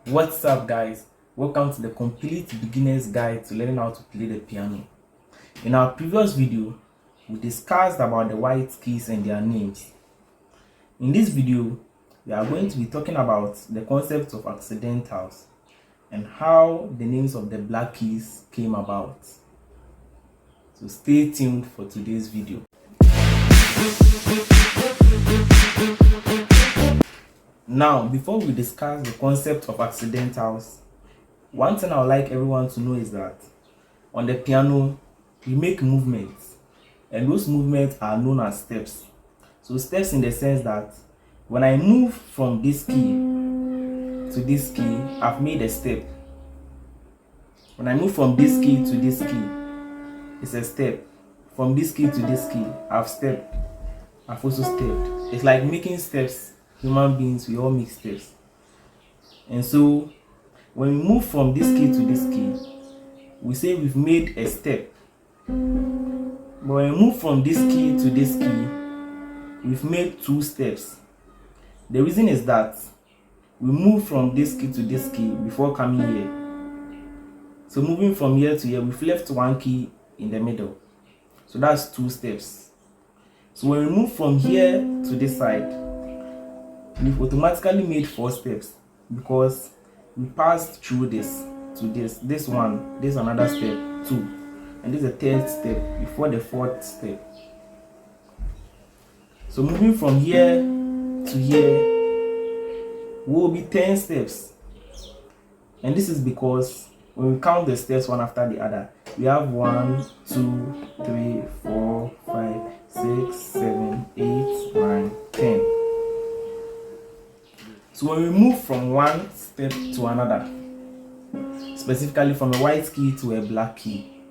What's up, guys? Welcome to the complete beginner's guide to learning how to play the piano. In our previous video, we discussed about the white keys and their names. In this video, we are going to be talking about the concept of accidentals and how the names of the black keys came about. So stay tuned for today's video. Now, before we discuss the concept of accidentals, one thing I would like everyone to know is that on the piano, we make movements, and those movements are known as steps. So steps in the sense that when I move from this key to this key, I've made a step. When I move from this key to this key, it's a step. From this key to this key, I've stepped. I've also stepped. It's like making steps. Human beings, we all make steps. And so when we move from this key to this key, we say we've made a step. But when we move from this key to this key, we've made two steps. The reason is that we move from this key to this key before coming here. So moving from here to here, we've left one key in the middle. So that's two steps. So when we move from here to this side, we've automatically made four steps because we passed through this to this one, this another step, two, and this is the third step before the fourth step. So moving from here to here will be 10 steps, and this is because when we count the steps one after the other, we have 1, 2, 3, 4, 5, 6, 7, 8, 9, 10. So when we move from one step to another, specifically from a white key to a black key,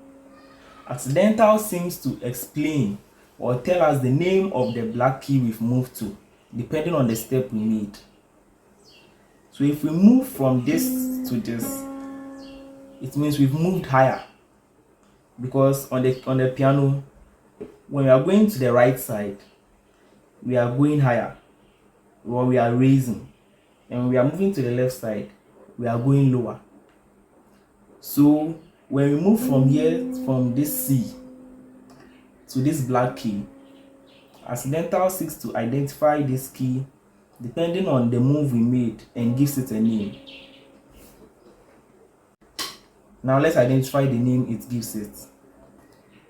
accidental seems to explain or tell us the name of the black key we've moved to, depending on the step we made. So if we move from this to this, it means we've moved higher, because on the piano, when we are going to the right side, we are going higher, or we are raising. And when we are moving to the left side, we are going lower. So when we move from here, from this C to this black key, accidental seeks to identify this key depending on the move we made and gives it a name. Now let's identify the name it gives it.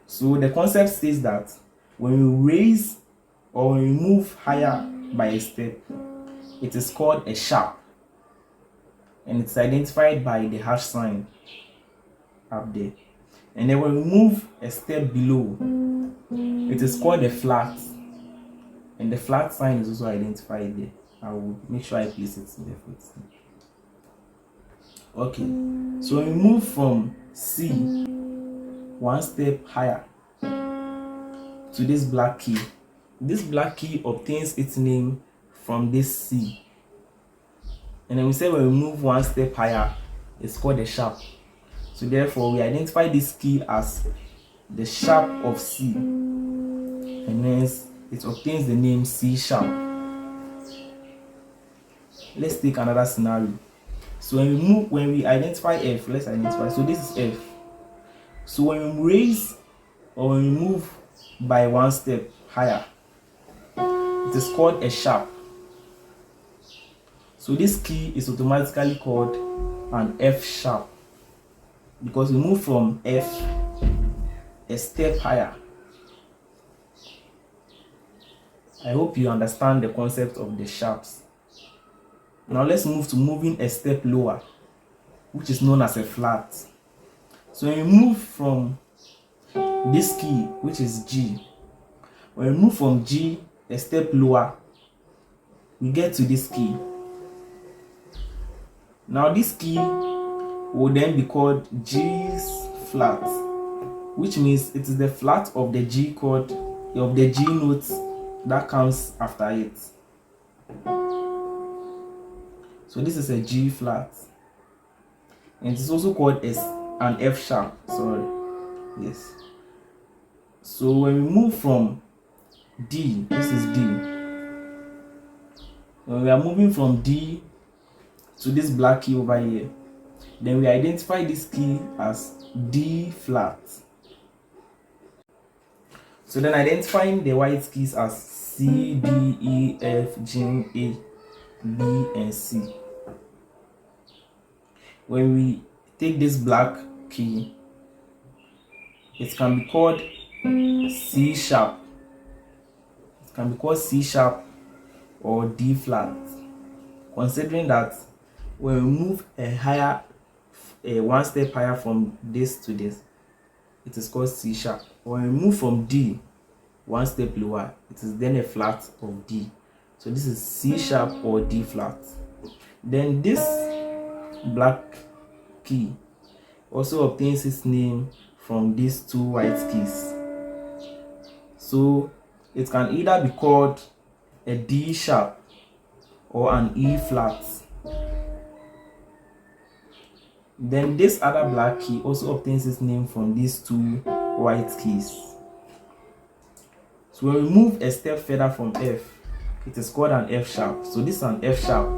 So the concept says that when we raise or when we move higher by a step, it is called a sharp, and it's identified by the hash sign up there. And then when we move a step below, it is called a flat, and the flat sign is also identified there. I will make sure I place it in the foot. Okay, so when we move from C one step higher to this black key obtains its name from this C. And then we say when we move one step higher, it's called a sharp. So therefore we identify this key as the sharp of C, and hence it obtains the name C sharp. Let's take another scenario. So when we identify F, let's identify, so this is F. So when we raise or when we move by one step higher, it is called a sharp. So this key is automatically called an F sharp because we move from F a step higher. I hope you understand the concept of the sharps. Now let's move to moving a step lower, which is known as a flat. So when we move from this key, which is G, when we move from G a step lower, we get to this key. Now this key will then be called G's flat, which means it is the flat of the G chord, of the G notes that comes after it. So this is a G flat, and it is also called an F sharp. Sorry, yes. So when we move from D, this is D. When we are moving from D to this black key over here. Then we identify this key as D flat. So then identifying the white keys as C, D, E, F, G, A, B, and C. When we take this black key, it can be called C sharp. It can be called C sharp or D flat. Considering that when we move one step higher from this to this, it is called C sharp. When we move from D one step lower, it is then a flat of D. So this is C sharp or D flat. Then this black key also obtains its name from these two white keys. So it can either be called a D sharp or an E flat. Then this other black key also obtains its name from these two white keys. So when we move a step further from F, it is called an F sharp. So this is an F sharp.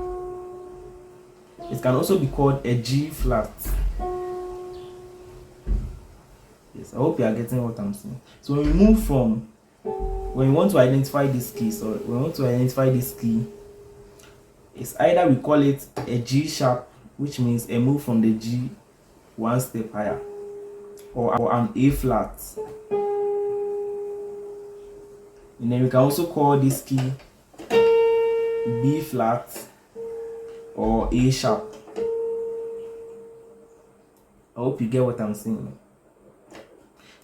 It can also be called a G flat. Yes, I hope you are getting what I'm saying. So when we move from, when we want to identify this key, it's either we call it a G sharp, which means a move from the G one step higher, or an A flat. And then we can also call this key B flat or A sharp. I hope you get what I'm saying.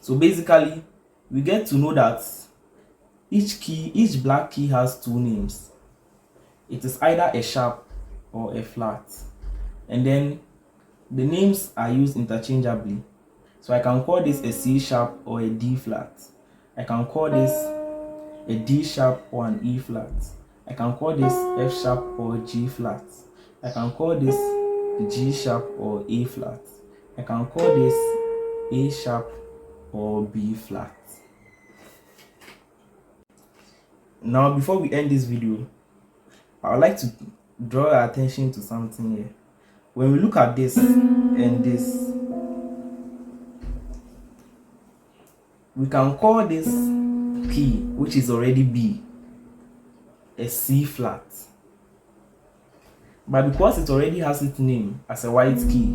So basically, we get to know that each black key has two names. It is either a sharp or a flat. And then the names are used interchangeably. So I can call this a C sharp or a D flat. I can call this a D sharp or an E flat. I can call this F sharp or G flat. I can call this G sharp or A flat. I can call this A sharp or B flat. Now, before we end this video, I would like to draw your attention to something here. When we look at this and this, we can call this key, which is already B, a C flat. But because it already has its name as a white key,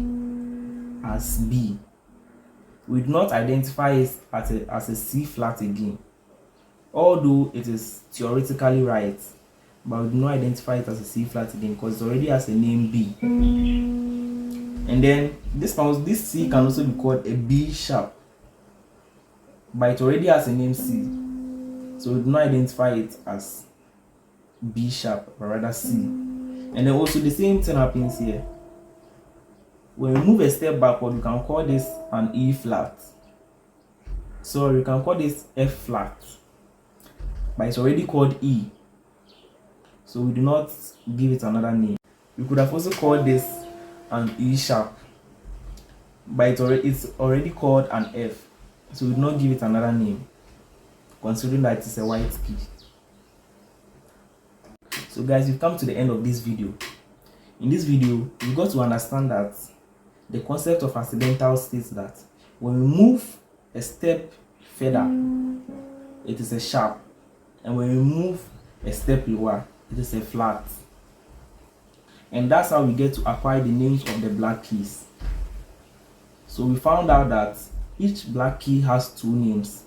as B, we do not identify it as a C flat again. Although it is theoretically right, but we do not identify it as a C flat again because it already has a name B. And then this C can also be called a B sharp, but it already has a name C, so we do not identify it as B sharp, but rather C. And then also the same thing happens here. When we move a step backward, we can call this an E flat. So we can call this F flat, but it's already called E, so we do not give it another name. We could have also called this an E sharp, but it's already called an F, so we do not give it another name, considering that it's a white key. So guys, we've come to the end of this video. In this video, you got to understand that the concept of accidental states that when we move a step further, it is a sharp, and when we move a step lower, it is a flat. And that's how we get to acquire the names of the black keys. So we found out that each black key has two names,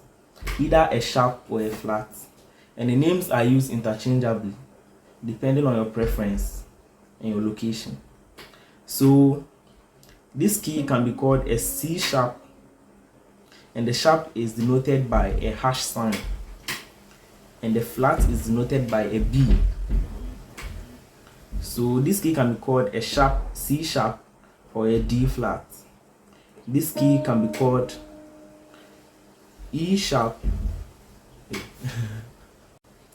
either a sharp or a flat, and the names are used interchangeably depending on your preference and your location. So this key can be called a C sharp, and the sharp is denoted by a hash sign, and the flat is denoted by a B. So this key can be called a sharp C sharp or a D flat. This key can be called E sharp.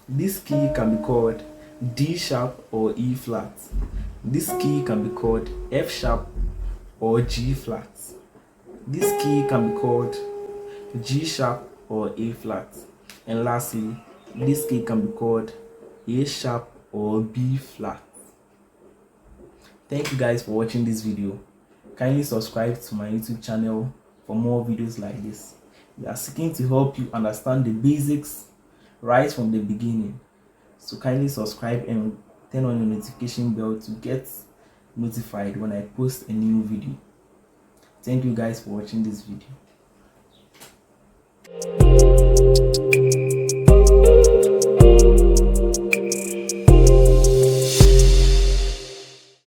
This key can be called D sharp or E flat. This key can be called F sharp or G flat. This key can be called G sharp or A flat. And lastly, this key can be called A sharp or B flat. Thank you guys for watching this video. Kindly subscribe to my YouTube channel for more videos like this. We are seeking to help you understand the basics right from the beginning. So kindly subscribe and turn on your notification bell to get notified when I post a new video. Thank you guys for watching this video.